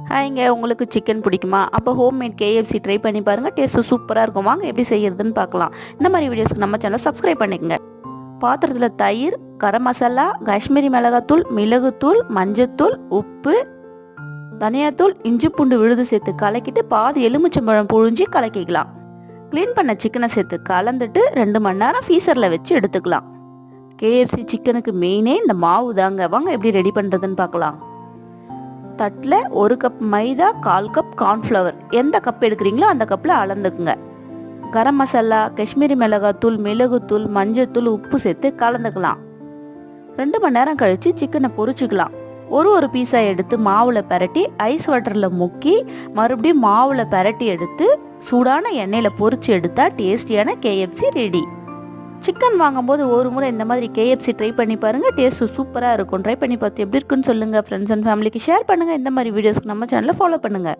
ஹாய்ங்க, உங்களுக்கு சிக்கன் பிடிக்குமா? அப்போ ஹோம்மேட் கேஎஃப்சி ட்ரை பண்ணி பாருங்கள். டேஸ்ட்டு சூப்பராக இருக்கும். வாங்க எப்படி செய்யறதுன்னு பார்க்கலாம். இந்த மாதிரி வீடியோஸ்க்கு நம்ம சேனலை சப்ஸ்கிரைப் பண்ணிக்கங்க. பாத்திரத்தில் தயிர், கரம் மசாலா, காஷ்மீரி மிளகாத்தூள், மிளகுத்தூள், மஞ்சத்தூள், உப்பு, தனியாத்தூள், இஞ்சி பூண்டு விழுது சேர்த்து கலக்கிட்டு பாதி எலுமிச்சம்பழம் புழிஞ்சி கலக்கிக்கலாம். க்ளீன் பண்ண சிக்கனை சேர்த்து கலந்துட்டு 2 மணி நேரம் ஃப்ரீசரில் வச்சு எடுத்துக்கலாம். கேஎஃப்சி சிக்கனுக்கு மெயினே இந்த மாவு தாங்க. வாங்க எப்படி ரெடி பண்ணுறதுன்னு பார்க்கலாம். தட்டில் 1 கப் மைதா, 1/4 கப் கார்ன்ஃப்ளவர், எந்த கப் எடுக்கிறீங்களோ அந்த கப்பில் அளந்துக்குங்க. கரம் மசாலா, காஷ்மீரி மிளகாத்தூள், மிளகுத்தூள், மஞ்சத்தூள், உப்பு சேர்த்து கலந்துக்கலாம். 2 மணி நேரம் கழித்து சிக்கனை பொரிச்சுக்கலாம். ஒரு பீஸாக எடுத்து மாவில் பரட்டி ஐஸ் வாட்டரில் முக்கி மறுபடியும் மாவில் பரட்டி எடுத்து சூடான எண்ணெயில் பொரிச்சு எடுத்தால் டேஸ்டியான கேஎஃப்சி ரெடி. சிக்கன் வாங்கும்போது ஒரு முறை இந்த மாதிரி கேஎஃப்சி ட்ரை பண்ணி பாருங்கள். டேஸ்ட்டு சூப்பராக இருக்கும். ட்ரை பண்ணி பார்த்து எப்படி இருக்குன்னு சொல்லுங்கள். ஃப்ரெண்ட்ஸ் அண்ட் ஃபேமிலிக்கு ஷேர் பண்ணுங்கள். இந்த மாதிரி வீடியோஸ்க்கு நம்ம சேனலை ஃபாலோ பண்ணுங்கள்.